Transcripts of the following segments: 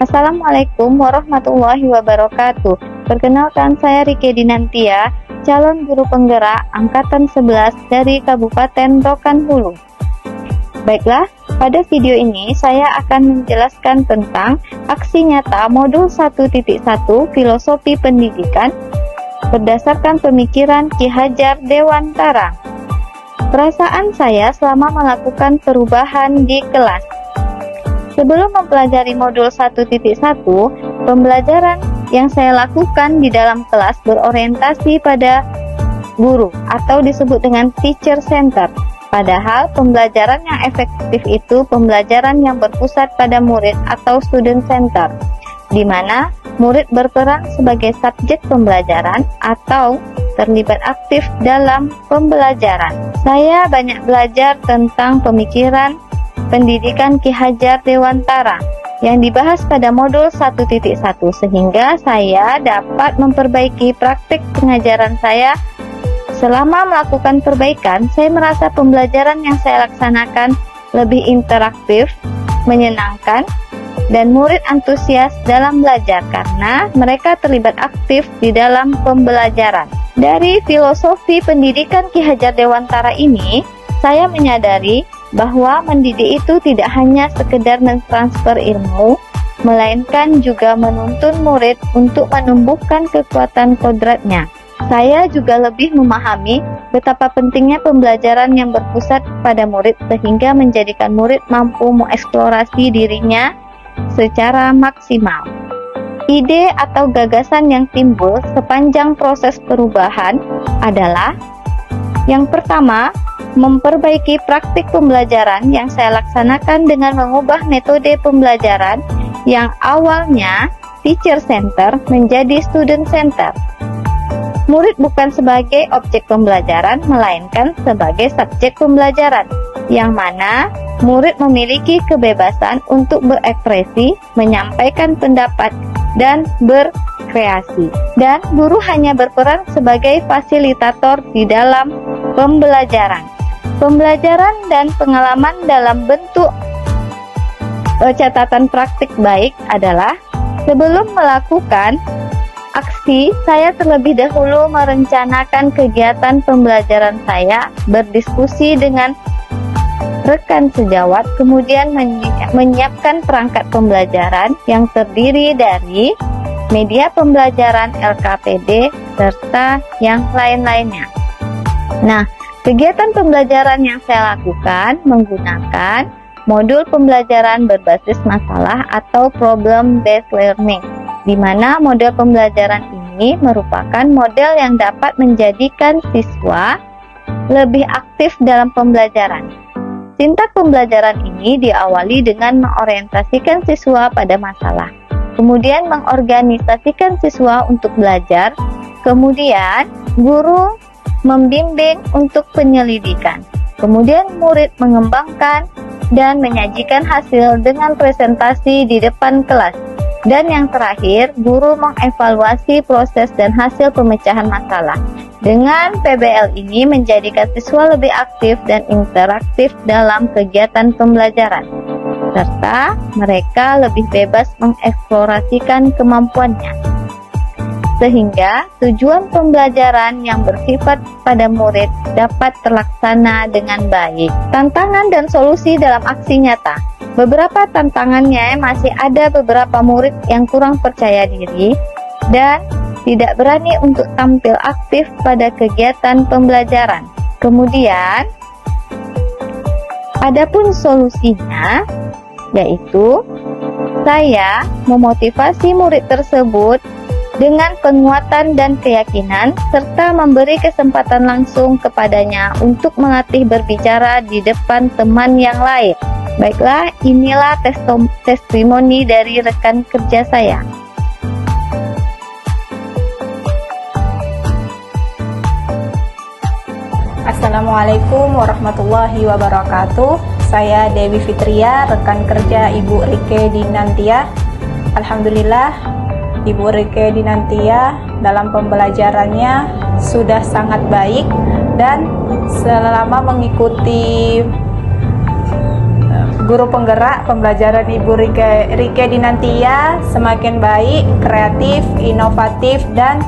Assalamualaikum warahmatullahi wabarakatuh. Perkenalkan, saya Rike Dinantia, calon guru penggerak Angkatan 11 dari Kabupaten Rokan Hulu. Baiklah, pada video ini saya akan menjelaskan tentang aksi nyata modul 1.1 Filosofi Pendidikan berdasarkan pemikiran Ki Hajar Dewantara. Perasaan saya selama melakukan perubahan di kelas. Sebelum mempelajari modul 1.1, pembelajaran yang saya lakukan di dalam kelas berorientasi pada guru atau disebut dengan teacher center. Padahal pembelajaran yang efektif itu pembelajaran yang berpusat pada murid atau student center, di mana murid berperan sebagai subjek pembelajaran atau terlibat aktif dalam pembelajaran. Saya banyak belajar tentang pemikiran pendidikan Ki Hajar Dewantara yang dibahas pada modul 1.1 sehingga saya dapat memperbaiki praktik pengajaran saya. Selama melakukan perbaikan, saya merasa pembelajaran yang saya laksanakan lebih interaktif, menyenangkan, dan murid antusias dalam belajar karena mereka terlibat aktif di dalam pembelajaran. Dari filosofi pendidikan Ki Hajar Dewantara ini, saya menyadari bahwa mendidik itu tidak hanya sekedar mentransfer ilmu, melainkan juga menuntun murid untuk menumbuhkan kekuatan kodratnya. Saya juga lebih memahami betapa pentingnya pembelajaran yang berpusat pada murid sehingga menjadikan murid mampu mengeksplorasi dirinya secara maksimal. Ide atau gagasan yang timbul sepanjang proses perubahan adalah: yang pertama, memperbaiki praktik pembelajaran yang saya laksanakan dengan mengubah metode pembelajaran yang awalnya teacher center menjadi student center. Murid bukan sebagai objek pembelajaran, melainkan sebagai subjek pembelajaran, yang mana murid memiliki kebebasan untuk berekspresi, menyampaikan pendapat, dan berkreasi. Dan guru hanya berperan sebagai fasilitator di dalam pembelajaran. Pembelajaran dan pengalaman dalam bentuk catatan praktik baik adalah: sebelum melakukan aksi, saya terlebih dahulu merencanakan kegiatan pembelajaran saya, berdiskusi dengan rekan sejawat, kemudian menyiapkan perangkat pembelajaran yang terdiri dari media pembelajaran, LKPD, serta yang lain-lainnya. Nah, kegiatan pembelajaran yang saya lakukan menggunakan modul pembelajaran berbasis masalah atau problem-based learning, di mana model pembelajaran ini merupakan model yang dapat menjadikan siswa lebih aktif dalam pembelajaran. Sintak pembelajaran ini diawali dengan mengorientasikan siswa pada masalah, kemudian mengorganisasikan siswa untuk belajar, kemudian guru membimbing untuk penyelidikan, kemudian murid mengembangkan dan menyajikan hasil dengan presentasi di depan kelas, dan yang terakhir, guru mengevaluasi proses dan hasil pemecahan masalah. Dengan PBL ini menjadikan siswa lebih aktif dan interaktif dalam kegiatan pembelajaran, serta mereka lebih bebas mengeksplorasikan kemampuannya, sehingga tujuan pembelajaran yang bersifat pada murid dapat terlaksana dengan baik. Tantangan dan solusi dalam aksi nyata. Beberapa tantangannya masih ada beberapa murid yang kurang percaya diri dan tidak berani untuk tampil aktif pada kegiatan pembelajaran. Kemudian, adapun solusinya yaitu saya memotivasi murid tersebut dengan penguatan dan keyakinan serta memberi kesempatan langsung kepadanya untuk melatih berbicara di depan teman yang lain. Baiklah, inilah testimoni dari rekan kerja saya. Assalamualaikum warahmatullahi wabarakatuh. Saya Dewi Fitria, rekan kerja Ibu Rike Dinantia. Alhamdulillah, Ibu Rike Dinantia dalam pembelajarannya sudah sangat baik dan selama mengikuti guru penggerak pembelajaran Ibu Rike Dinantia semakin baik, kreatif, inovatif, dan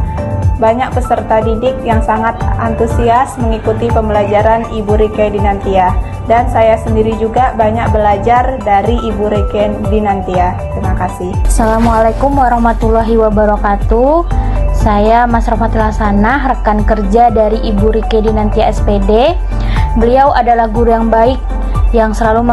banyak peserta didik yang sangat antusias mengikuti pembelajaran Ibu Rike Dinantia. Dan saya sendiri juga banyak belajar dari Ibu Rike Dinantia. Terima kasih. Assalamualaikum warahmatullahi wabarakatuh. Saya Mas Rofatil Hasanah, rekan kerja dari Ibu Rike Dinantia SPD. Beliau adalah guru yang baik yang selalu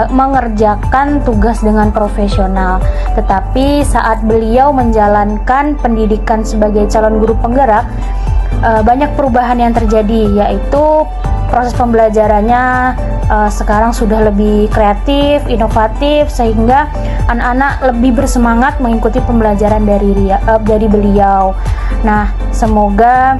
mengerjakan tugas dengan profesional. Tetapi saat beliau menjalankan pendidikan sebagai calon guru penggerak, banyak perubahan yang terjadi, yaitu proses pembelajarannya sekarang sudah lebih kreatif, inovatif, sehingga anak-anak lebih bersemangat mengikuti pembelajaran dari beliau. Nah, semoga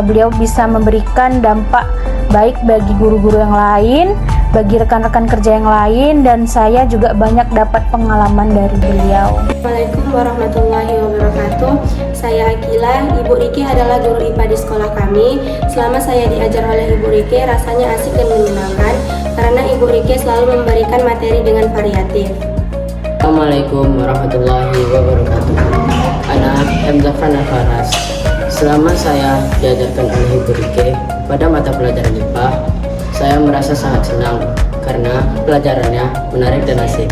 beliau bisa memberikan dampak baik bagi guru-guru yang lain, bagi rekan-rekan kerja yang lain, dan saya juga banyak dapat pengalaman dari beliau. Assalamualaikum warahmatullahi wabarakatuh. Saya Akila. Ibu Rike adalah guru IPA di sekolah kami. Selama saya diajar oleh Ibu Rike, rasanya asik dan menyenangkan karena Ibu Rike selalu memberikan materi dengan variatif. Assalamualaikum warahmatullahi wabarakatuh. Anak M. Zafran Al-Faras. Selama saya diajarkan oleh Ibu Rike pada mata pelajaran IPA, saya merasa sangat senang karena pelajarannya menarik dan asik.